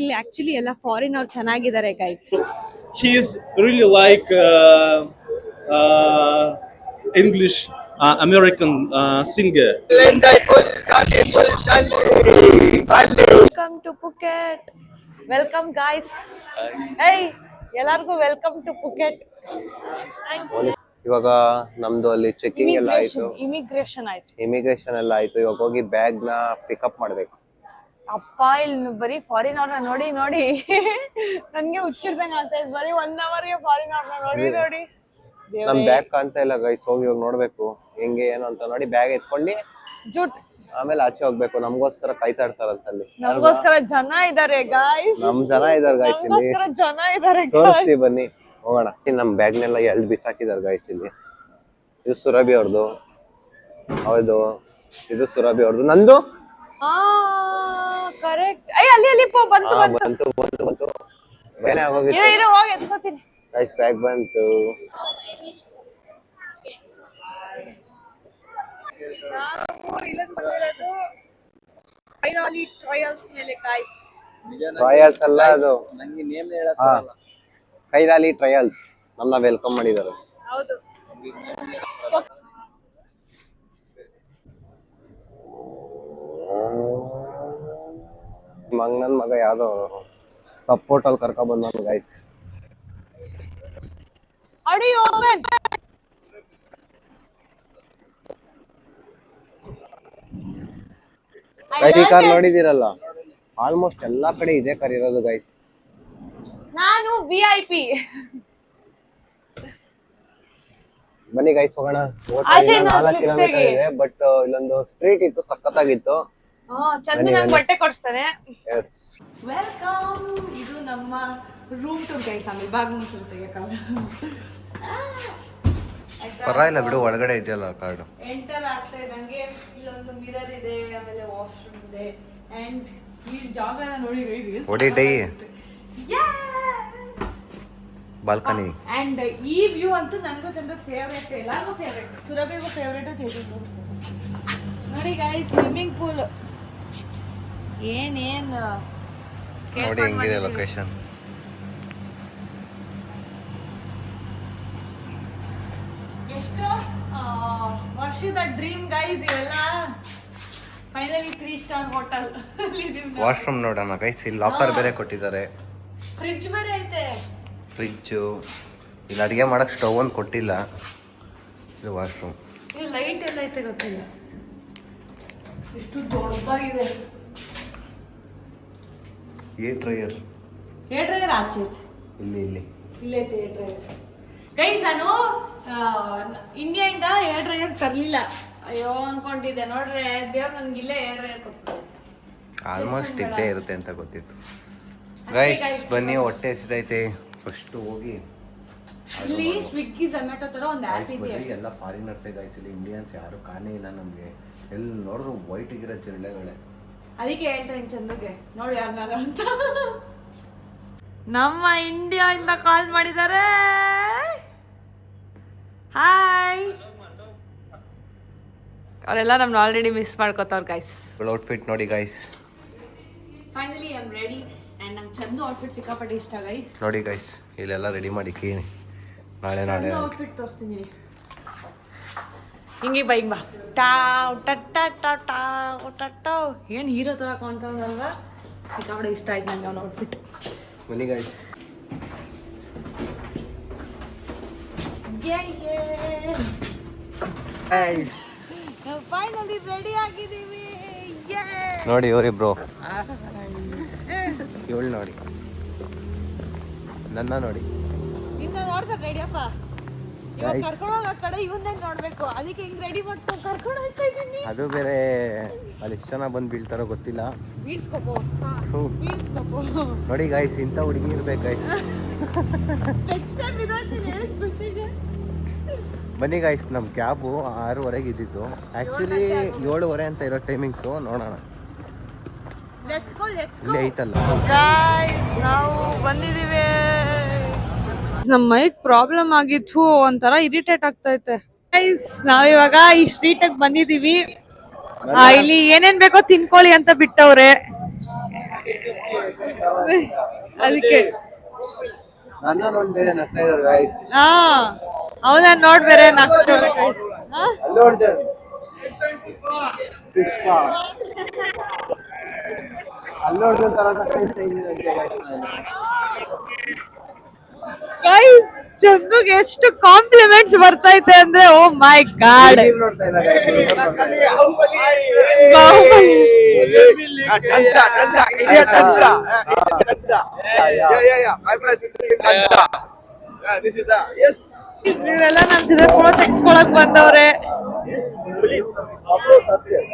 ಇಲ್ಲಿ ಆಕ್ಚುಲಿ ಎಲ್ಲ ಫಾರಿನ್ ಅವ್ರು ಚೆನ್ನಾಗಿದ್ದಾರೆ guys. He is really like English American singer. Welcome to Phuket. Welcome guys. ಏಯ್ ಎಲ್ಲರಿಗೂ ವೆಲ್ಕಮ್ ಟು ಪುಕೆಟ್. ಇವಾಗ ನಮ್ದು ಅಲ್ಲಿ ಚೆಕಿಂಗ್ ಎಲ್ಲ ಆಯ್ತು, ಇಮಿಗ್ರೇಷನ್ ಎಲ್ಲ ಆಯ್ತು. ಇವಾಗ ಹೋಗಿ ಬ್ಯಾಗ್ ನ ಪಿಕಪ್ ಮಾಡ್ಬೇಕು. ಅಪ್ಪ ಇಲ್ಲಿ ಬರೀ ಫಾರಿನ್ ಅವ್ರನ್ನ ನೋಡಿ ನೋಡಿ ನನ್ಗೆ ಹುಚ್ಚಿಡ್ದಂಗ ಆಗ್ತಾ ಇದೆ. ಬರೀ 1 hour ಗೆ ಫಾರಿನ್ ಅವ್ರನ್ನ ನೋಡಿ ನೋಡಿ ನಮ್ ಬ್ಯಾಗ್ ಕಾಣ್ತಾ ಇಲ್ಲ ಗೈಸ್. ಹೋಗಿ ಇವಾಗ ನೋಡ್ಬೇಕು ಹೆಂಗೆ ಏನು ಅಂತ ನೋಡಿ ಬ್ಯಾಗ್ ಎತ್ಕೊಂಡು ಜೂಟ್ ಆಮೇಲೆ ಆಚೆ ಹೋಗ್ಬೇಕು. ನಮ್ಗೋಸ್ಕರ ಕಾಯ್ತಾಡ್ತಾರಂತ ಅಲ್ಲಿ. ನಮಗೋಸ್ಕರ ಜನ ಇದಾರೆ ಗಾಯ್ಸ್. ನಮ್ ಜನ ಇದಾರೆ ಗಾಯ್ಸ್ ಇಲ್ಲಿ. ಜನ ಇದಾರೆ ತೋರಿಸ್ತೀವಿ ಬನ್ನಿ ಹೋಗೋಣ. ನಮ್ ಬ್ಯಾಗ್ ನೆಲ್ಲ ಎಳ್ದು ಬಿಸಾಕಿದಾರೆ ಗಾಯ್ಸ್ ಇಲ್ಲಿ. ಇದು ಸುರಭಿ ಅವ್ರದ್ದು, ಹೌದು ಇದು ಸುರಭಿ ಅವ್ರದ್ದು. ನಂದು ಕರೆಕ್ಟ್. ಅಲ್ಲಿ ಅಲ್ಲಿ ಬಂತು ಬಂತು ಬಂತು ಬಂತು ಬೇನೆ ಆಗೋಗಿತ್ತು. ಇರು ಹೋಗಿ ಎತ್ಕೋತೀನಿ ಗೈಸ್. ಬ್ಯಾಗ್ ಬಂತು. ಟ್ರಯಲ್ಸ್ ಅಲ್ಲ ಅದು, ಕೈಲಾಲಿ ಟ್ರಯಲ್ಸ್ ನಮ್ಮನ್ನ ವೆಲ್ಕಮ್ ಮಾಡಿದ್ದಾರೆ. ಹೌದು. ನನ್ ಮಗ ಯಾವ್ದೋ ಕಪ್ ಹೋಟೆಲ್ ಕರ್ಕೊಂಡ್ ಬಂದ ಗೈಸ್. ಈ ಕಾರ್ ನೋಡಿದಿರಲ್ಲ, ಆಲ್ಮೋಸ್ಟ್ ಎಲ್ಲಾ ಕಡೆ ಇದೇ ಕಾರ್ ಇರೋದು ಗೈಸ್. ನಾನು VIP. ಬನ್ನಿ ಗೈಸ್ ಹೋಗೋಣ. 4 ಕಿಲೋಮೀಟರ್ ಇದೆ, ಬಟ್ ಇಲ್ಲೊಂದು ಸ್ಟ್ರೀಟ್ ಇತ್ತು, ಸಖತ್ತಾಗಿತ್ತು. ಚಂದು ನಂಗೆ ಬಟ್ಟೆ ಕೊಡಿಸ್ತಾನೆ. S welcome. ಇದು ನಮ್ಮ ರೂಮ್ ಟೂರ್ ಗೈಸ್. ಆಮೇಲೆ ಬಾಗ್ ಮುನ್ಸುತ್ತೆ ಪರವಾಗಿಲ್ಲ ಬಿಡು, ಒಳಗಡೆ ಇದೆಯಲ್ಲ ಕಾರ್ಡ್. ಎಂಟರ್ ಆಗ್ತಾ ಇದ್ದಂಗೆ ಇಲ್ಲೊಂದು ಮಿರರ್ ಇದೆ, ಆಮೇಲೆ ವಾಶ್ರೂಮ್ ಇದೆ. ಅಂಡ್ ಈ ಜಾಗನ ನೋಡಿ ಗೈಸ್, ಹೊಡಿಟೈ ಬಾಲ್ಕನಿ. ಅಂಡ್ ಈ ವ್ಯೂ ಅಂತೂ ನನಗೂ ಚಂದ ಫೇವ್ರೇಟ್, ಎಲ್ಲರಿಗೂ ಫೇವ್ರೇಟ್, ಸುರಭಿಗೂ ಫೇವ್ರೇಟ್ ಅಂತ ಹೇಳಿದ್ರು ನೋಡಿ ಗೈಸ್. ಸ್ವಿಮ್ಮಿಂಗ್ ಪೂಲ್ ಏನೇನ್ ನೋಡಿ ಹೆಂಗಿದೆ ಲೊಕೇಶನ್. ಎಷ್ಟು ವರ್ಷದ ಡ್ರೀಮ್ ಗೈಸ್ ಇವೆಲ್ಲ. Finally 3 star hotel. ವಾಶ್ರೂಮ್ ನೋಡೋಣ ಗೈಸ್. ಇಲ್ಲಿ ಲಾಕರ್ ಬೇರೆ ಕೊಟ್ಟಿದ್ದಾರೆ, ಫ್ರಿಡ್ಜ್ ಬೇರೆ ಐತೆ. ಫ್ರಿಡ್ಜ್ ಇಲ್ಲಿ ಅಡಿಗೆ ಮಾಡಕ್ ಸ್ಟವ್ ಒಂದು ಕೊಟ್ಟಿಲ್ಲ. ಇದು ವಾಶ್ರೂಮ್. ಇದು ಲೈಟ್ ಎಲ್ಲ ಐತೆ ಗೊತ್ತಿಲ್ಲ, ಎಷ್ಟು ದೊಡ್ಡದಾಗಿದೆ. ಏರ್ ಡ್ರೈಯರ್ ಆಚೆ ಐತೆ. ಇಲ್ಲೈತೆ ಏರ್ ಡ್ರೈಯರ್ ಗೈಸ್. ನಾನು ಇಂಡಿಯಾದಿಂದ ಏರ್ ಡ್ರೈಯರ್ ತರಲಿಲ್ಲ, ಅಯ್ಯೋ ಅನ್ಕೊಂಡಿದ್ದೆ. ನೋಡ್ರೆ ದೇವ್ರು ನನ್ಗೆ ಇಲ್ಲೇ ಏರ್ ಡ್ರೈಯರ್ ಕೊಟ್ಟು. ಆಲ್ಮೋಸ್ಟ್ ಇದ್ದೇ ಇರುತ್ತೆ ಅಂತ ಗೊತ್ತಿತ್ತು ಗೈಸ್. ಬನ್ನಿ, ಹೊಟ್ಟೆ ಹಸಿದೈತೆ. ಫಸ್ಟ್ ಹೋಗಿ ಇಲ್ಲಿ ಸ್ವಿಗ್ಗಿ ಝೊಮ್ಯಾಟೊ ತರ ಒಂದು ಆ್ಯಪ್ ಇದೆ. ಎಲ್ಲ ಫಾರಿನರ್ಸ್ ಗೈಸ್, ಇಲ್ಲಿ ಇಂಡಿಯನ್ಸ್ ಯಾರು ಕಾಣೇ ಇಲ್ಲ ನಮಗೆ. ಎಲ್ಲಿ ನೋಡಿದ್ರು ವೈಟ್ ಆಗಿರೋ ಜಿರಳೆಗಳೇ. ಅದಕ್ಕೆ ಹೇಳ್ತೀನಿ ಚಂದುಗೆ, ನೋಡಿ ಯಾರನ್ನಾರ ಅಂತ. ನಮ್ಮ ಇಂಡಿಯಾ ಇಂದ ಕಾಲ್ ಮಾಡಿದ್ದಾರೆ. ಹಾಯ್. ಅವರೆಲ್ಲ ನಮ್ನ ಆಲ್ರೆಡಿ ಮಿಸ್ ಮಾಡ್ಕೋತಾವ್ರ ಗೈಸ್. ಔಟ್ಫಿಟ್ ನೋಡಿ guys. Finally I am ready. And ನಂಗೆ ಚಂದು ಔಟ್ಫಿಟ್ ಸಿಕ್ಕಾಪಟ್ಟೆ ಇಷ್ಟ ಗೈಸ್. ನೋಡಿ ಗೈಸ್, ಇಲ್ಲೆಲ್ಲ ರೆಡಿ ಮಾಡಿ ನಾಳೆ ಔಟ್ಫಿಟ್ ತೋರಿಸ್ತೀನಿ. ಹಿಂಗೆ ಬೈಕ್ ಬಾ. ಟಾವ್ ಟಾವ್ ಏನು ಹೀರೋ ಥರ ಕಾಣ್ತಾವಲ್ವಾ. ಸಿಕ್ಕಾಪಟ್ಟೆ ಇಷ್ಟ ಆಯ್ತು ನಂಗೆ ಅವ್ನ ಔಟ್ಫಿಟ್. ಬನ್ನಿ ಗೈಸ್. ಫೈನಲಿ ರೆಡಿ ಆಗಿದ್ದೀವಿ. ನೋಡಿ ಇವರಿಬ್ರು, ಇವಳು ನೋಡಿ, ನನ್ನ ನೋಡಿ. ನಿನ್ನ ನೋಡ್ತಾರೆ ರೆಡಿಯಪ್ಪ. ಇವಾಗ ಕರ್ಕೊಂಡೋಗ ಆ ಕಡೆ ಇವನ್ನೇ ನೋಡ್ಬೇಕು, ಅದಕ್ಕೆ ಹಿಂಗ್ ರೆಡಿ ಮಾಡಿಸ್ಕೊಂಡು ಕರ್ಕೊಂಡು ಹೋಗ್ತಾ ಇದ್ದೀನಿ. ಅದು ಬೇರೆ ಅಲ್ಲಿ ಎಷ್ಟು ಜನ ಬಂದು ಬೀಳ್ತಾರೋ ಗೊತ್ತಿಲ್ಲ. ಬೀಳ್ಸ್ಕೊಪೋ ನೋಡಿ ಗೈಸ್, ಇಂಥ ಹುಡುಗಿ ಇರ್ಬೇಕು ಗೈಸ್. ಬನ್ನಿ ಗೈಸ್, ನಮ್ಮ ಕ್ಯಾಬು 6:30 ಇದ್ದಿತ್ತು. ಆ್ಯಕ್ಚುಲಿ 7:30 ಅಂತ ಇರೋ ಟೈಮಿಂಗ್ಸು. ನೋಡೋಣ, ಇಲ್ಲಿ ಐತಲ್ಲ. ನಾವು ಬಂದಿದ್ದೀವಿ. ನಮ್ಮ ಮೈಕ್ ಪ್ರಾಬ್ಲಮ್ ಆಗಿತ್ತು, ಒಂಥರ ಇರಿಟೇಟ್ ಆಗ್ತೈತೆ. ನಾವಿವಾಗ ಈ ಸ್ಟ್ರೀಟ್ ಬಂದಿದೀವಿ. ಇಲ್ಲಿ ಏನೇನ್ ಬೇಕೋ ತಿನ್ಕೊಳ್ಳಿ ಅಂತ ಬಿಟ್ಟವ್ರೆ. ಅದಕ್ಕೆ ನನ್ನ ನೋಡಿ ಬೇರೆ ನಗ್ತಾ ಇದಾರೆ ಗೈಸ್. ಹಾ ಅವನ ನೋಡ್ ಬೇರೆ ನಗ್ತಾರೆ ಗೈಸ್. ಅಲ್ಲು ಅರ್ಜುನ್ ಪುಷ್ಪ ಅಲ್ಲು ಅರ್ಜುನ್ ತರ ಕಾಣಿಸ್ತಾ ಇದ್ದೀರಂತೆ ಗೈಸ್ ಚಂದುಗೆ ಎಷ್ಟು ಕಾಂಪ್ಲಿಮೆಂಟ್ಸ್ ಬರ್ತೈತೆ ಅಂದ್ರೆ ಓ ಮೈ ಗಾಡ್. ನೋಡ್ತಾ ಇಲ್ಲ ಇವರೆಲ್ಲ ನಮ್ ಜೊತೆ ಫೋಟೋ ತೆಗ್ಸ್ಕೊಳಕ್ ಬಂದವ್ರೆ.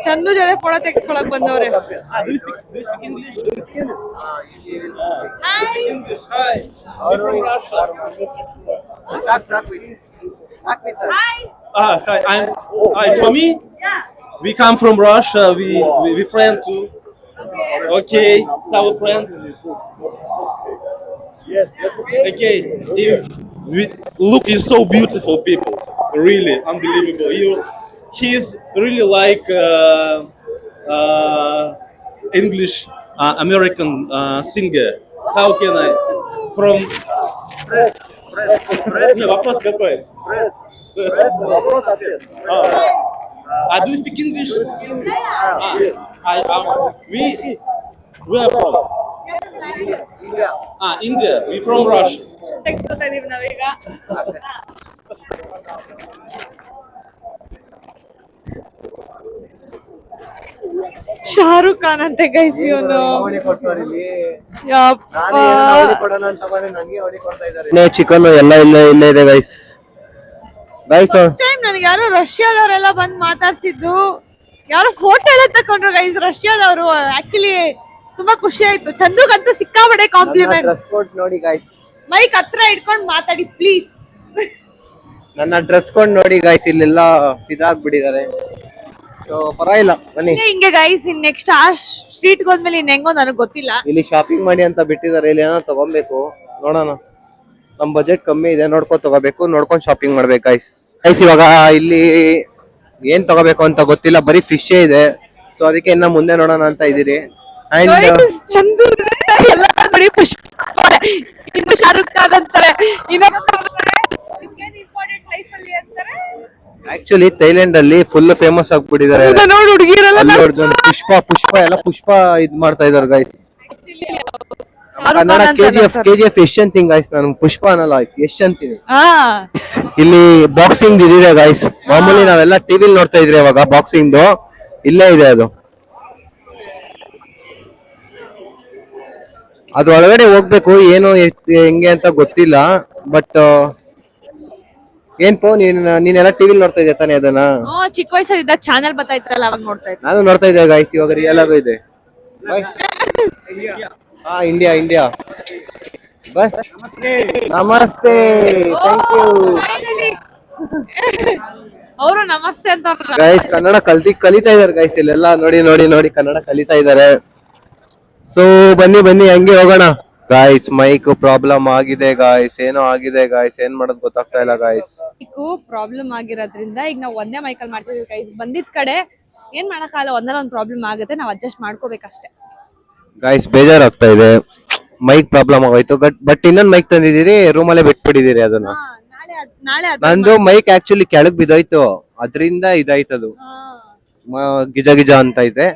ಚಂದು ಜೊತೆ ಫೋಟೋ ತೆಗ್ಸ್ಕೊಳಕ್ ಬಂದವ್ರೆ. Hi, it's for me. Yeah. We come from Russia. We friends too. Okay, it's our friends. Okay, look, you're so beautiful people. Really unbelievable. He's really like English American singer. How can I? From Не, вопрос какой? Do you speak English? We are from India. We from Russia. ತೆಗ್ಸ್ಕೊತಾ ಇದೀವಿ ನಾವೀಗ. ಶಾರುಖ್ ಖಾನ್ ಅಂತೆ guys ಇವನು. Chicken ಎಲ್ಲ ಇಲ್ಲೇ ಇದೆ guys. First time ನನಗೆ ಯಾರೋ ರಷ್ಯಾದವರೆಲ್ಲ ಬಂದ್ ಮಾತಾಡ್ಸಿದ್ದು, ಯಾರೋ ಫೋಟೋ ಎಲ್ಲ ತಕೊಂಡ್ರು ಗೈಸ್ ರಷ್ಯಾದವರು. ಆಕ್ಚುಲಿ ತುಂಬಾ ಖುಷಿ ಆಯ್ತು. ಚಂದುಗಂತೂ ಸಿಕ್ಕಾಬಡೆ ಕಾಂಪ್ಲಿಮೆಂಟ್. ನೋಡಿ ಗೈಸ್, ಮೈಕ್ ಹತ್ರ ಇಟ್ಕೊಂಡು ಮಾತಾಡಿ ಪ್ಲೀಸ್. ನನ್ನ ಡ್ರೆಸ್ ಕೋಡ್ ನೋಡಿ ಗೈಸ್, ಇಲ್ಲೆಲ್ಲ ಇದಾಗ್ಬಿಟ್ಟಿದ್ದಾರೆ. ಸೊ ಪರವಾಗಿಲ್ಲ ಬನ್ನಿ. ಹಿಂಗೆ ಗೈಸ್ ಇನ್ ನೆಕ್ಸ್ಟ್ ಆ ಸ್ಟ್ರೀಟ್ ಹೋದ್ಮೇಲೆ ಇನ್ ಹೆಂಗೋ ನನಗೆ ಗೊತ್ತಿಲ್ಲ. ಇಲ್ಲಿ ಶಾಪಿಂಗ್ ಮಾಡಿ ಅಂತ ಬಿಟ್ಟಿದ್ದಾರೆ. ಇಲ್ಲಿ ಏನೋ ತಗೊಬೇಕು, ನೋಡೋಣ. ನಮ್ ಬಜೆಟ್ ಕಮ್ಮಿ ಇದೆ, ನೋಡ್ಕೊಂಡ್ ತಗೋಬೇಕು, ನೋಡ್ಕೊಂಡ್ ಶಾಪಿಂಗ್ ಮಾಡ್ಬೇಕು ಗೈಸ್. ಇವಾಗ ಇಲ್ಲಿ ಏನ್ ತಗೋಬೇಕು ಅಂತ ಗೊತ್ತಿಲ್ಲ, ಬರೀ ಫಿಶ್ ಇದೆ. ಸೊ ಅದಕ್ಕೆ ಇನ್ನ ಮುಂದೆ ನೋಡೋಣ ಅಂತ ಇದೀರಿ. ಚಂದು ಎಲ್ಲ ಬರೀ ಪುಷ್ಪ, ಇನ್ನು ಶಾರುಖ್ ಖಾನ್ ಅಂತಾರೆ, ಆಕ್ಚುಲಿ ಥೈಲ್ಯಾಂಡ್ ಅಲ್ಲಿ ಫುಲ್ ಫೇಮಸ್ ಆಗ್ಬಿಟ್ಟಿದ್ದಾರೆ. ನೋಡಿ ಹುಡುಗಿರಲ್ಲ ಪುಷ್ಪ ಎಲ್ಲ ಪುಷ್ಪ ಇದ್ ಮಾಡ್ತಾ ಇದಾರೆ ಗೈಸ್. ಕನ್ನಡ ಕೆಜಿಎಫ್ ಯಶ್ ಅಂತೀನಿ ಗೈಸ್, ನಾನು ಪುಷ್ಪ ಅನ್ನಲ್ಲ, ಯಶ್ ಅಂತೀನಿ. ಇಲ್ಲಿ ಬಾಕ್ಸಿಂಗ್ ಇದಿದೆ ಗೈಸ್. ಮಾಮೂಲಿ ನಾವೆಲ್ಲ ಟಿವಿಲ್ ನೋಡ್ತಾ ಇದ್ರಿ ಇವಾಗ ಬಾಕ್ಸಿಂಗ್, ಇಲ್ಲೇ ಇದೆ ಅದು. ಅದ್ರ ಒಳಗಡೆ ಹೋಗ್ಬೇಕು, ಏನು ಹೆಂಗೆ ಅಂತ ಗೊತ್ತಿಲ್ಲ. ಬಟ್ ಏನ್ಪೋ ನೀನೆಲ್ಲ ಟಿವಿಲ್ ನೋಡ್ತಾ ಇದ್ದೆ ತಾನೇ ಅದನ್ನ? ಚಿಕ್ಕ ವಯಸ್ಸಲ್ಲಿ ಇದ್ದಾಗ ಚಾನೆಲ್ ಬರ್ತಾ ಇತ್ತಲ್ಲ, ಅವಾಗ ನೋಡ್ತಾ ಇದ್ದೆ. ನಾನು ನೋಡ್ತಾ ಇದ್ದೆ ಗೈಸ್, ಇವಾಗ ರಿಯಲ್ ಆಗೋ ಇದೆ. ಇಂಡಿಯಾ ಬಾಯ್. ನಮಸ್ತೆ, ಥ್ಯಾಂಕ್ ಯು ಅವರು ನಮಸ್ತೆ ಅಂತ ಗೈಸ್. ಕನ್ನಡ ಕಲಿತಾ ಇದಾರೆ ಗೈಸ್, ಇಲ್ಲೆಲ್ಲ ನೋಡಿ ಕನ್ನಡ ಕಲಿತಾ ಇದಾರೆ. ಸೊ ಬನ್ನಿ ಹಂಗೆ ಹೋಗೋಣ ಗಾಯ್ಸ್. ಮೈಕ್ ಪ್ರಾಬ್ಲಮ್ ಆಗಿದೆ ಗಾಯ್ಸ್, ಏನೋ ಆಗಿದೆ ಗಾಯ್ಸ್, ಏನ್ ಮಾಡೋದು ಗೊತ್ತಾಗ್ತಾ ಇಲ್ಲ ಗಾಯ್ಸ್. ಪ್ರಾಬ್ಲಮ್ ಆಗಿರೋದ್ರಿಂದ ಈಗ ನಾವು ಒಂದೇ ಮೈಕಲ್ ಮಾಡ್ತಿದೀವಿ ಗೈಸ್. ಬಂದಿದ್ ಕಡೆ ಏನ್ ಮಾಡಕ್ಕಾಗಲ್ಲ, ಒಂದೊಂದು ಪ್ರಾಬ್ಲಮ್ ಆಗುತ್ತೆ, ನಾವು ಅಡ್ಜಸ್ಟ್ ಮಾಡ್ಕೋಬೇಕಷ್ಟೇ ಗಾಯ್ಸ್. ಬೇಜಾರಾಗ್ತಾ ಇದೆ, ಮೈಕ್ ಪ್ರಾಬ್ಲಮ್ ಆಗೋಯ್ತು. ಬಟ್ ಇನ್ನೊಂದ್ ಮೈಕ್ ತಂದಿದ್ದೀರಿ, ರೂಮಲ್ಲೇ ಬಿಟ್ಬಿಟ್ಟಿದ್ದೀರಿ ಅದನ್ನ. ನಾಳೆ ನಂದು ಮೈಕ್ ಆಕ್ಚುಲಿ ಕೆಳಗ್ ಬಿದ್ದೋಯ್ತು, ಅದ್ರಿಂದ ಇದಾಯ್ತದು, ಗಿಜ ಅಂತ ಇದೆ.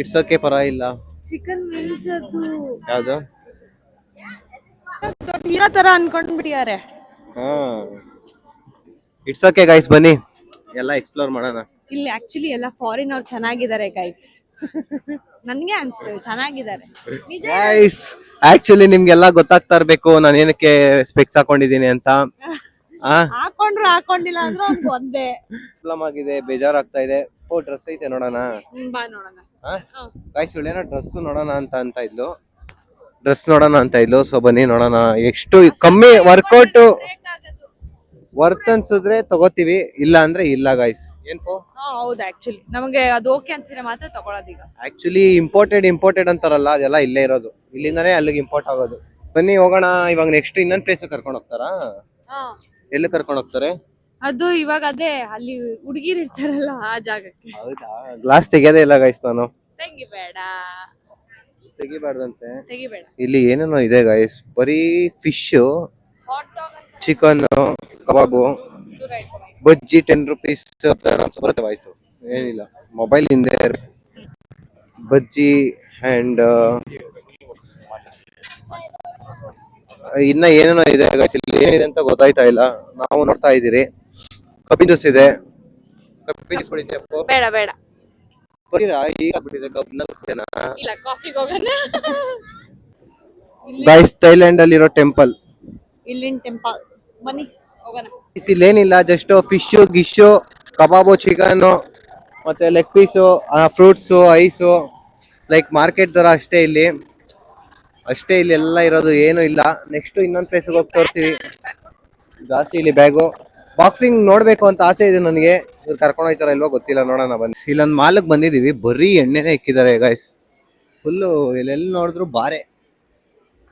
ಇಟ್ಸ್ ಓಕೆ, ಪರವಾಗಿಲ್ಲ. ಚಿಕನ್ ವಿಂಗ್ಸ್ ಅದು ಯಾವ್ದು ಹೀರೋ ತರ ಅನ್ಕೊಂಡ್ಬಿಟ್ಟಿದ್ದಾರೆ. ಇಟ್ಸ್ ಓಕೆ ಗೈಸ್, ಬನ್ನಿ ಎಲ್ಲ ಎಕ್ಸ್ಪ್ಲೋರ್ ಮಾಡೋಣ. ಇಲ್ಲಿ ಆಕ್ಚುಲಿ ಎಲ್ಲ ಫಾರಿನ್ ಅವ್ರು ಚೆನ್ನಾಗಿದ್ದಾರೆ ಗೈಸ್, ನನ್ಗೆ ಅನ್ಸ್ತೇವೆ ಚೆನ್ನಾಗಿದ್ದಾರೆ ಗೈಸ್. ಆಕ್ಚುಲಿ ನಿಮ್ಗೆಲ್ಲ ಗೊತ್ತಾಗ್ತಾ ಇರ್ಬೇಕು ನಾನು ಏನಕ್ಕೆ ಸ್ಪೆಕ್ಸ್ ಹಾಕೊಂಡಿದೀನಿ ಅಂತ. ಹಾಕೊಂಡ್ರು ಹಾಕೊಂಡಿಲ್ಲ ಅಂದ್ರೆ ಒಂದೇ ಪ್ರಾಬ್ಲಮ್ ಆಗಿದೆ, ಬೇಜಾರಾಗ್ತಾ ಇದೆ. ಡ್ರೆಸ್ ಐತೆ ನೋಡೋಣ, ಬಾ ನೋಡೋಣ ಗೈಸ್. ಇವಳೇನೋ ಡ್ರೆಸ್ ನೋಡೋಣ ಅಂತ ಇದ್ಲು, ಡ್ರೆಸ್ ನೋಡೋಣ ಅಂತ ಇದ್ಲು. ಸೊ ಬನ್ನಿ ನೋಡೋಣ, ಎಷ್ಟು ಕಮ್ಮಿ ವರ್ಕೌಟ್ ವರ್ತ್ ಅನ್ಸಿದ್ರೆ ತಗೋತೀವಿ, ಇಲ್ಲ ಅಂದ್ರೆ ಇಲ್ಲ ಗೈಸ್. ಏನ್ಪೋ? ಹೌದು, ಆಕ್ಚುಲಿ ನಮಗೆ ಅದು ಓಕೆ ಅನ್ಸಿದ್ರೆ ಮಾತ್ರ ತಗೊಳ್ಳೋದು. ಈಗ ಆಕ್ಚುಲಿ ಇಂಪೋರ್ಟೆಡ್ ಅಂತಾರಲ್ಲ, ಅದೆಲ್ಲ ಇಲ್ಲೇ ಇರೋದು, ಇಲ್ಲಿಂದಾನೇ ಅಲ್ಲಿಗೆ ಇಂಪೋರ್ಟ್ ಆಗೋದು. ಬನ್ನಿ ಹೋಗೋಣ. ಇವಾಗ ನೆಕ್ಸ್ಟ್ ಇನ್ನೊಂದ್ ಪ್ಲೇಸ್ ಕರ್ಕೊಂಡು ಹೋಗ್ತಾರಾ? ಎಲ್ಲಿ ಕರ್ಕೊಂಡು ಹೋಗ್ತಾರೆ? ಅದು ಇವಾಗ ಅದೇ ಅಲ್ಲಿ ಹುಡುಗಿರು ಇರ್ತಾರಲ್ಲ ಆ ಜಾಗಕ್ಕೆ. ಹೌದಾ? ಗ್ಲಾಸ್ ತೆಗೆಯೋದೇ ಇಲ್ಲ ಗೈಸ್ ನಾನು. ತಂಗಿ ಬೇಡ. ತೆಗಿಬಾರ್ದಂತೆ. ತೆಗಿಬೇಡ. ಇಲ್ಲಿ ಏನೇನೋ ಇದೆ ಗೈಸ್, ಬರೀ ಫಿಶ್, ಹಾಟ್ ಡಾಗ್ ಅಂತ ಚಿಕನ್, ಕಬಾಬು, ದೂರ ಇಟ್ಕೊ. ಬಜ್ಜಿ 10 rupees ಬರುತ್ತೆ ವಾಯ್ಸು. ಏನಿಲ್ಲ, ಮೊಬೈಲ್ ಹಿಂದೆ ಬಜ್ಜಿ ಅಂಡ್ ಇನ್ನ ಏನೇನೋ ಇದೆ ಗೈಸ್. ಇಲ್ಲಿ ಏನಿದೆ ಅಂತ ಗೊತ್ತಾಯ್ತಾ ಇಲ್ಲ. ನಾವು ನೋಡ್ತಾ ಇದೀರಿ. ಕಬ್ಬಿನ ಜ್ಯೂಸ್ ಇದೆ. ಕಬ್ಬಿನ ಜ್ಯೂಸ್ ಕುಡಿತೀಯ ಅಪ್ಪು? ಬೇಡ ಬೇಡ. ಬರೀರಾ ಈಗ ಆಗ್ಬಿಟ್ಟಿದೆ ಕಬ್ಬಿನ ಇಲ್ಲ, ಕಾಫಿಗೆ ಹೋಗೋಣ. ಗೈಸ್, ಥೈಲ್ಯಾಂಡ್ ಅಲ್ಲಿರೋ ಟೆಂಪಲ್. ಇಲ್ಲಿನ ಟೆಂಪಲ್ ಬನ್ನಿ ಹೋಗೋಣ. ಇಲ್ಲೇನಿಲ್ಲ, ಜಸ್ಟ್ ಫಿಶ್ ಗಿಶು, ಕಬಾಬು, ಚಿಕನ್, ಮತ್ತೆ leg piece, fruits, ice, like market ತರ ಅಷ್ಟೇ ಇಲ್ಲಿ. ಇಲ್ಲಿ ಎಲ್ಲ ಇರೋದು, ಏನು ಇಲ್ಲ. ನೆಕ್ಸ್ಟ್ ಇನ್ನೊಂದು ಪ್ಲೇಸ್ಗೆ ಹೋಗಿ ತೋರಿಸ್ತೀವಿ. ಜಾಸ್ತಿ ಇಲ್ಲಿ ಬ್ಯಾಗು ಬಾಕ್ಸಿಂಗ್ ನೋಡ್ಬೇಕು ಅಂತ ಆಸೆ ಇದೆ ನನಗೆ. ಇವ್ರು ಕರ್ಕೊಂಡು ಹೋಗ್ತಾರ ಇಲ್ವೋ ಗೊತ್ತಿಲ್ಲ, ನೋಡೋಣ ಬನ್ನಿ. ಇಲ್ಲೊಂದು ಮಾಲ್ಗೆ ಬಂದಿದೀವಿ, ಬರೀ ಎಣ್ಣೆನೇ ಇಕ್ಕಿದ್ದಾರೆ ಗೈಸ್. ಫುಲ್ಲು ಇಲ್ಲೆಲ್ಲಿ ನೋಡಿದ್ರು ಬಾರೆ,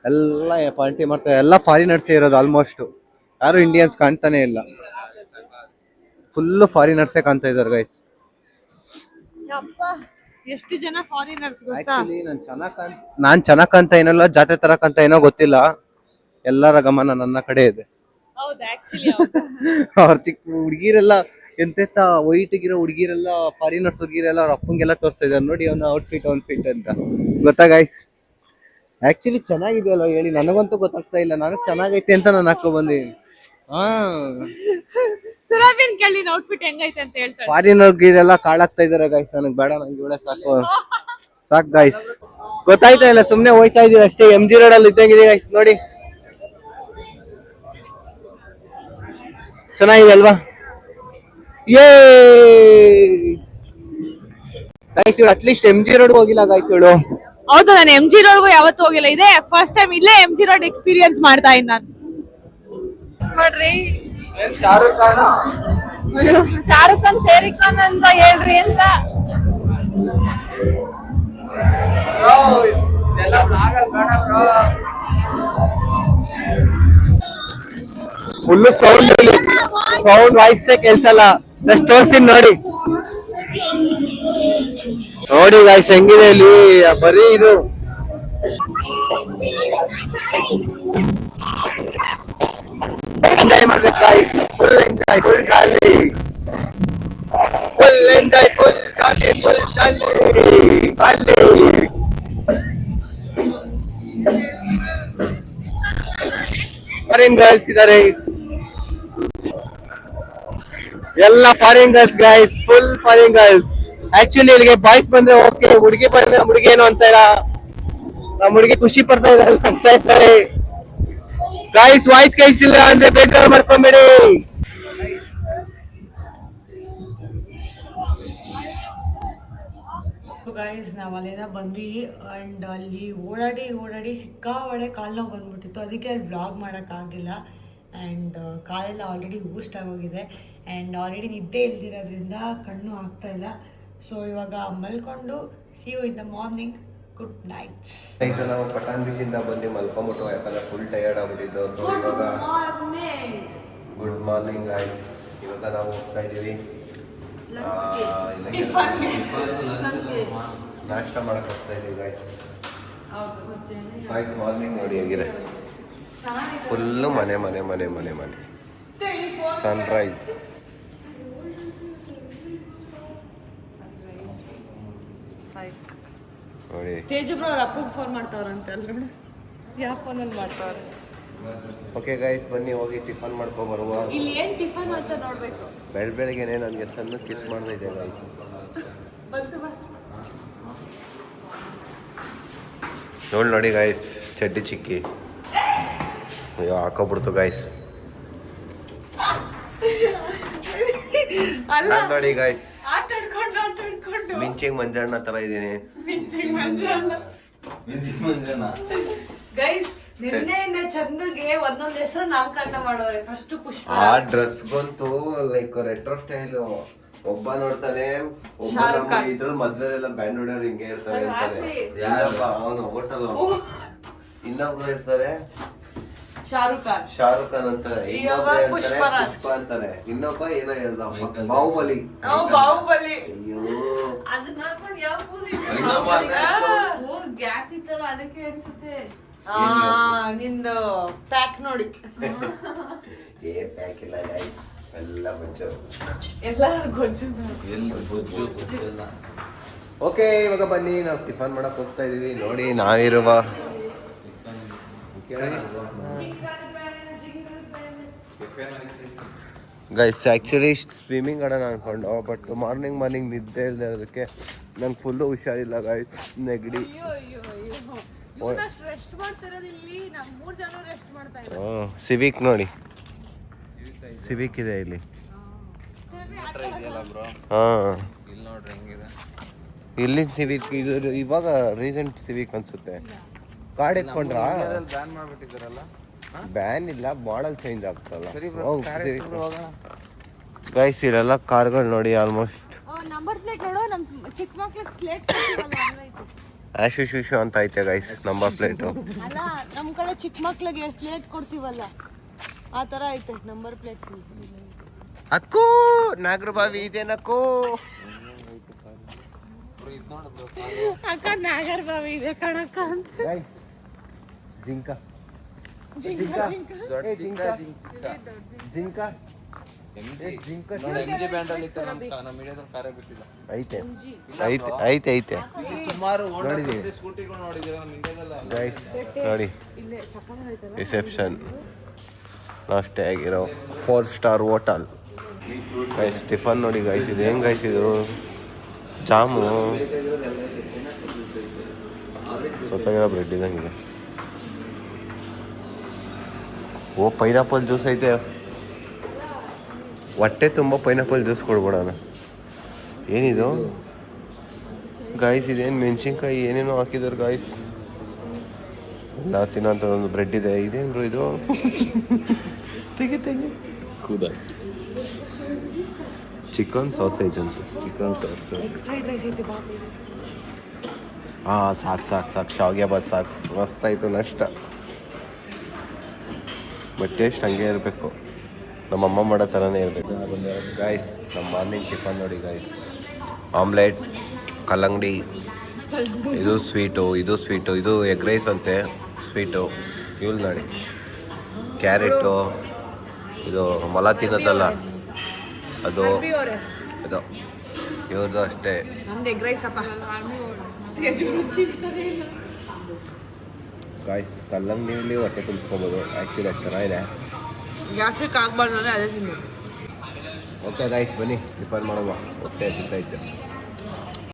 ಎಲ್ಲ ಪಾರ್ಟಿ ಮಾಡ್ತಾರೆ. ಎಲ್ಲ ಫಾರಿನರ್ಸ್ ಇರೋದು ಆಲ್ಮೋಸ್ಟ್. ಯಾರು ಇಂಡಿಯನ್ಸ್ ಕಾಣ್ತಾನೆ ಇಲ್ಲ, ಫುಲ್ಲು ಫಾರಿನರ್ಸೇ ಕಾಣ್ತಾ ಇದ್ದಾರೆ ಗೈಸ್. ಎಷ್ಟು ಜನ ಫಾರಿನರ್ಸ್ ಗೊತ್ತಾ? ಆಕ್ಚುಲಿ ನಾನ್ ಚೆನ್ನಾಗ್ ಕಾಣ್ತಾ ಏನಲ್ಲ, ಜಾತ್ರೆ ತರ ಕಾಣ್ತಾ ಏನೋ ಗೊತ್ತಿಲ್ಲ. ಎಲ್ಲರ ಗಮನ ನನ್ನ ಕಡೆ ಇದೆ. ಹೌದು, ಆಕ್ಚುಲಿ ಅವ್ರ ಚಿಕ್ಕ ಹುಡುಗಿರೆಲ್ಲ ಎಂತೆಂತ ವೈಟ್ ಗಿರೋ ಹುಡುಗಿರೆಲ್ಲ, ಫಾರಿನರ್ಸ್ ಹುಡುಗಿರೆಲ್ಲ ಅವ್ರ ಅಪ್ಪಂಗೆಲ್ಲ ತೋರಿಸ್ತಾ ಇದ್ದಾರೆ. ನೋಡಿ ಅವನ ಔಟ್ಫಿಟ್ ಅಂತ ಗೊತ್ತಾ ಗೈಸ್? ಆಕ್ಚುಲಿ ಚೆನ್ನಾಗಿದೆ ಅಲ್ವಾ ಹೇಳಿ? ನನಗಂತೂ ಗೊತ್ತಾಗ್ತಾ ಇಲ್ಲ. ನಾನು ಚೆನ್ನಾಗೈತೆ ಅಂತ ನಾನು ಹಾಕೋ ಬಂದಿದ್ದೀನಿ. ಸುರಭಿನ್ ಕೇಳಿ ಔಟ್ಫಿಟ್ ಹೆಂಗೈತೆ ಅಂತ ಹೇಳ್ತಾರೆ. ಫಾರಿನರ್ ಗಿರೆಲ್ಲ ಕಾಳಾಗ್ತಾ ಇದಾರೆ ಗೈಸ್. ನನಗೆ ಬೇಡ, ನಂಗೆ ಇವಳೆ ಸಾಕು ಗೈಸ್. ಗೊತ್ತಾಯ್ತಾ ಇಲ್ಲ, ಸುಮ್ನೆ ಹೋಯ್ತಾ ಇದೀವಿ ಅಷ್ಟೇ. MG ರೋಡ್ ಅಲ್ಲಿ ಇದ್ದಂಗಿದೆ ಗೈಸ್. ನೋಡಿ ಚೆನ್ನಾಗಿದೆ ಅಲ್ವಾ? ಗೈಸ್ ಇವಳು ಅಟ್ಲೀಸ್ಟ್ MG ರೋಡ್ ಹೋಗಿಲ್ಲ ಗೈಸ್ ಇವಳು. ಹೌದು, ನಾನು MG ರೋಡ್ಗೂ ಯಾವತ್ತೂ ಹೋಗಿಲ್ಲ. ಇದೆ ಫಸ್ಟ್ ಟೈಮ್ ಇಲ್ಲೇ MG ರೋಡ್ ಎಕ್ಸ್ಪೀರಿಯನ್ಸ್ ಮಾಡ್ತಾ ಇದ್ದೀನಿ ನಾನು. ನೋಡ್ರಿ, ಶಾರುಖ್ ಶಾರುಖ್ ಖಾನ್ ಸೇರಿಕ್ ಖಾನ್ ಅಂತ ಹೇಳ್ರಿ ಅಂತ. ಫುಲ್ ಸೌಂಡ್ ವಾಯ್ಸೇ ಕೇಳ್ಸಲ್ಲ. ಜಸ್ಟ್ ತೋರ್ಸಿನ್ ನೋಡಿ ಗಾಯ್ಸ್ ಹೆಂಗಿದೆ ಇಲ್ಲಿ. ಬರೀ ಇದು ಎಂಜಾಯ್ ಮಾಡ್ಬೇಕು ಗಾಯ್ಸ್. ಫುಲ್ ಎಂಜಾಯ್, ಫುಲ್ ಖಾಲಿ, ಫುಲ್ ಎಂಜಾಯ್, ಫುಲ್ ಖಾಲಿ, ಫುಲ್ ಖಾಲಿ. ಫಾರಿನ್ ಗರ್ಲ್ಸ್ ಇದಾರೆ, ಎಲ್ಲ foreign girls guys, full foreign girls. Actually ಇಲ್ಲಿಗೆ ಬಾಯ್ಸ್ ಬಂದ್ರೆ ಓಕೆ, ಹುಡುಗಿ ಬಂದ್ರೆ ಹುಡುಗಿ ಏನು ಅಂತ ಇಲ್ಲ. ನಮ್ಮ ಹುಡುಗಿ ಖುಷಿ ಪಡ್ತಾ ಇದ್ದಾರೆ ಅಂತ ಇರ್ತಾರೆ ಗೈಸ್. ವಾಯ್ಸ್ ಕೈಸಿಲ್ಲ ಅಂದ್ರೆ ಬೇಕಾದ್ರೆ ಮಾಡ್ಕೊಂಬೇಡಿ. ಗೈಸ್, ನಾವು ಅಲ್ಲಿಂದ ಬಂದ್ವಿ ಆ್ಯಂಡ್ ಅಲ್ಲಿ ಓಡಾಡಿ ಸಿಕ್ಕಾಪಟ್ಟೆ ಕಾಲು ನೋವು ಬಂದ್ಬಿಟ್ಟಿತ್ತು. ಅದಕ್ಕೆ ಅಲ್ಲಿ ವ್ಲಾಗ್ ಮಾಡೋಕ್ಕಾಗಿಲ್ಲ. ಆ್ಯಂಡ್ ಕಾಲೆಲ್ಲ ಆಲ್ರೆಡಿ ಊಸ್ಟ್ ಆಗೋಗಿದೆ ಆ್ಯಂಡ್ ಆಲ್ರೆಡಿ ನಿದ್ದೆ ಇಲ್ದಿರೋದ್ರಿಂದ ಕಣ್ಣು ಆಗ್ತಾ ಇಲ್ಲ. ಸೊ ಇವಾಗ ಮಲ್ಕೊಂಡು see you in the morning. Good night. ನಾವು ಪಟಾನ್ ಬೀಚಿಂದ ಬಂದು ಮಲ್ಕೊಂಬಿಟ್ಟು, ಯಾಕಂದ್ರೆ ಫುಲ್ ಟಯರ್ಡ್ ಆಗ್ಬಿಟ್ಟಿದ್ದು. ಸೊ ಇವಾಗ ಗುಡ್ ಮಾರ್ನಿಂಗ್ ಗೈಸ್. ಇವಾಗ ನಾವು ಹೋಗ್ತಾ ಇದೀವಿ ನಾಷ್ಟ ಮಾಡಕ್ ಹೋಗ್ತಾ ಇದೀವಿ ಗೈಸ್. ಮಾರ್ನಿಂಗ್ ನೋಡಿ ಹೇಗಿದೆ, ಫುಲ್ಲು ಮನೆ ಸನ್ರೈಸ್ ನೋಡಿ. ತೇಜು ಬ್ರೋ ಅವ್ರ ಅಪ್ಪಗೆ ಫೋನ್ ಮಾಡ್ತಾವ್ರಂತೆ ಅಲ್ರಿ, ಯಾವ ಫೋನಲ್ಲಿ ಮಾಡ್ತಾವ್ರೆ. ಓಕೆ ಗೈಸ್, ಬನ್ನಿ ಹೋಗಿ ಟಿಫನ್ ಮಾಡ್ಕೊ ಬರುವ. ಇಲ್ಲಿ ಏನ್ ಟಿಫನ್ ಅಂತ ನೋಡ್ಬೇಕು. ಬೆಳಗ್ಗೆನೆ ನನಗೆ ಸಣ್ಣ ಕಿಸ್ ಮಾಡ್ತಾ ಇದೆ ಗೈಸ್. ನೋಡಿ ಗೈಸ್, ಚಡ್ಡಿ ಚಿಕ್ಕಿ ಅಯ್ಯೋ ಹಾಕೋಬಿಡ್ತು ಗೈಸ್. ನೋಡಿ ಗೈಸ್, ಮಿಂಚಿಂಗ್ ಮಂಜಣ್ಣ ತರ ಇದೀನಿ. ಗೈಸ್, ನಿನ್ನೆಯಿಂದ ಚಂದಗೆ ಒಂದೊಂದ್ ಹೆಸರು ನಾಮಕರಣ ಮಾಡೋರೆ. ಫಸ್ಟ್ ಪುಷ್ಪ. ಆ ಡ್ರೆಸ್ಗಂತೂ ಲೈಕ್ ರೆಟ್ರೋ ಸ್ಟೈಲ್. ಒಬ್ಬ ನೋಡ್ತಾನೆ, ಒಬ್ಬ ಇದ್ರಲ್ಲಿ ಮದ್ವೆಲೆಲ್ಲ ಬ್ಯಾಂಡ್ ಹೊಡೆಯೋರು ಹಿಂಗೆ ಇರ್ತಾರೆ ಅಂತಾನೆ. ಅವನು ಹೋಟೆಲ್ ಇನ್ನೊಬ್ರು ಇರ್ತಾರೆ ಶಾರುಖ್ ಖಾನ್. ಶಾರುಖ್ ಖಾನ್ ಅಂತಾರೆ, ಇನ್ನೊಬ್ಬ ಪುಷ್ಪರಾಜ್. ಪುಷ್ಪ ಅಂತಾರೆ, ಇನ್ನೊಬ್ಬ ಏನೋ ಹೇಳ್ದಪ್ಪ ಬಾಹುಬಲಿ. ಬಾಹುಬಲಿ. ಅಯ್ಯೋ ಅದನ್ನ ನೋಡ್ಕೊಂಡು ಯಾವ ಗ್ಯಾಪ್ ಇತ್ತಲ್ಲ ಅದಕ್ಕೆ ಅನ್ಸುತ್ತೆ. ನಿಂದು ಪ್ಯಾಕ್ ನೋಡಿ. ಏ ಪ್ಯಾಕ್ ಇಲ್ಲ ಗೈಸ್, ಎಲ್ಲ ಬಚ್ಚು. ಎಲ್ಲ ಗೊಜ್ಜು. ಓಕೆ, ಇವಾಗ ಬನ್ನಿ ನಾವು ಟಿಫನ್ ಮಾಡಕ್ ಹೋಗ್ತಾ ಇದೀವಿ. ನೋಡಿ ನಾವಿರುವ ಗೈಸ್ ಆ್ಯಕ್ಚುಲಿ ಸ್ವಿಮ್ಮಿಂಗ್ ಆಡೋಣ ಅನ್ಕೊಂಡು, ಬಟ್ ಮಾರ್ನಿಂಗ್ ನಿದ್ದೆ ಇಲ್ದಿರೋದಕ್ಕೆ ನಂಗೆ ಫುಲ್ಲು ಹುಷಾರಿಲ್ಲ ಗೈಸ್, ನೆಗಡಿ. ರೆಸ್ಟ್ ಮಾಡ್ತಿರೋದು ಇಲ್ಲಿ, ನಾವು 3 ಜನ ರೆಸ್ಟ್ ಮಾಡ್ತಾ ಇದ್ದೀವಿ. ಸಿವಿಕ್ ನೋಡಿ, ಸಿವಿಕ್ ಇದೆ ಇಲ್ಲಿ. ಹಾಂ, ಇಲ್ಲಿನ ಸಿವಿಕ್ ಇದು ಇವಾಗ ರೀಸೆಂಟ್ ಸಿವಿಕ್ ಅನ್ಸುತ್ತೆ. ಕಾರ್ಡ್ ಎತ್ಕೊಂಡ್ರಾ? ಬ್ಯಾನ್ ಇಲ್ಲ, ಮಾಡಲ್ ಚೇಂಜ್ ಆಗ್ತಲ್ಲ ಗೈಸ್. ಇಲ್ಲೆಲ್ಲ ಕಾರ್ಗಳು ನೋಡಿ ಆಲ್ಮೋಸ್ಟ್ ನಂಬರ್ ಪ್ಲೇಟ್ ನೋಡು, ನಮ್ಮ ಚಿಕ್ಕ ಮಕ್ಳಿಗೆ ಸ್ಲೇಟ್ ಆಶು ಶೂಶು ಅಂತ ಐತೆ ಗೈಸ್ ನಂಬರ್ ಪ್ಲೇಟು. ಅಲ್ಲ, ನಮ್ಮ ಕಡೆ ಚಿಕ್ಕ ಮಕ್ಳಿಗೆ ಸ್ಲೇಟ್ ಕೊಡ್ತೀವಲ್ಲ, ಆ ಥರ ಐತೆ ನಂಬರ್ ಪ್ಲೇಟ್ಸ್. ಅಕ್ಕೂ ನಾಗರಬಾವಿ ಇದೇನಕ್ಕೂ. ಅಕ್ಕ ನಾಗರಬಾವಿ ಇದೆ ಕಣಕ್ಕ ಅಂತ. ಜಿಂಕ ಜಿಂಕ ಐತೆ ಐತೆ ಐತೆ ನೋಡಿ. ರಿಸೆಪ್ಷನ್ ಅಷ್ಟೇ ಆಗಿರೋ 4 ಸ್ಟಾರ್ ಹೋಟೆಲ್ ಗೈಸ್. ಟಿಫನ್ ನೋಡಿ ಗೈಸ್, ಇದು ಹೆಂಗ್ ಗೈಸ್, ಇದು ಜಾಮು ಸೊತ್ತಾಗಿರೋ ಬ್ರೆಡ್ ಇದಂಗಿದೆ. ಓ ಪೈನಾಪಲ್ ಜ್ಯೂಸ್ ಐತೆ, ಹೊಟ್ಟೆ ತುಂಬ ಪೈನಾಪಲ್ ಜ್ಯೂಸ್ ಕೊಡ್ಬಿಡೋಣ. ಏನಿದು ಗಾಯ್ಸ್, ಇದೇನು ಮೆಣಸಿನ್ಕಾಯಿ ಏನೇನೋ ಹಾಕಿದಾರೆ ಗಾಯ್ಸ್. ನಾವು ತಿನ್ನೋಂಥ ಒಂದು ಬ್ರೆಡ್ ಇದೆ. ಇದೇನು ಇದು? ತೆಗಿ ಕೂದ ಚಿಕನ್ ಸಾಸೇಜ್ ಅಂತ. Chicken sausage. ಫ್ರೈಡ್ ರೈಸ್ ಐತೆ ಬಾಬಿ. ಹಾಂ, ಸಾಕು ಶಾವಿಗೆ ಬಾತ್ ಸಾಕು. ಮಸ್ತಾಯಿತು ನಷ್ಟ. ಬಟ್ ಟೇಸ್ಟ್ ಹಂಗೆ ಇರಬೇಕು, ನಮ್ಮಮ್ಮ ಮಾಡೋ ಥರನೇ ಇರಬೇಕು ಗಾಯ್ಸ್. ನಮ್ಮ ಮಾರ್ನಿಂಗ್ ಟಿಫನ್ ನೋಡಿ ಗಾಯ್ಸ್, ಆಮ್ಲೆಟ್, ಕಲ್ಲಂಗಡಿ, ಇದು ಸ್ವೀಟು, ಇದು ಎಗ್ ರೈಸ್ ಅಂತೆ ಸ್ವೀಟು. ಇವ್ಲು ನೋಡಿ ಕ್ಯಾರೆಟು, ಇದು ಮೊಲ ತಿನ್ನೋದಲ್ಲ ಅದು, ಇದು ಇವ್ರದ್ದು ಅಷ್ಟೇ. ನಮ್ದು ಎಗ್ ರೈಸ್ ಅಪ್ಪ. ಗಾಯ್ಸ್ ಕಲ್ಲಂಗಡಿಯಲ್ಲಿ ಹೊಟ್ಟೆ ತುಂಬ್ಕೊಬೋದು, ಆ್ಯಕ್ಚುಲಿ ಅಷ್ಟು ಚೆನ್ನಾಗಿದೆ. ಗ್ಯಾಸ್ಟ್ರಿಕ್ ಆಗಬಾರ್ದು ಅಂದರೆ ಅದೇ ತಿನ್ನೋದು. ಓಕೆ ಗಾಯ್ಸ್, ಬನ್ನಿ ಟಿಫನ್ ಮಾಡುವ, ಹೊಟ್ಟೆ ಸಿಗ್ತೈತೆ.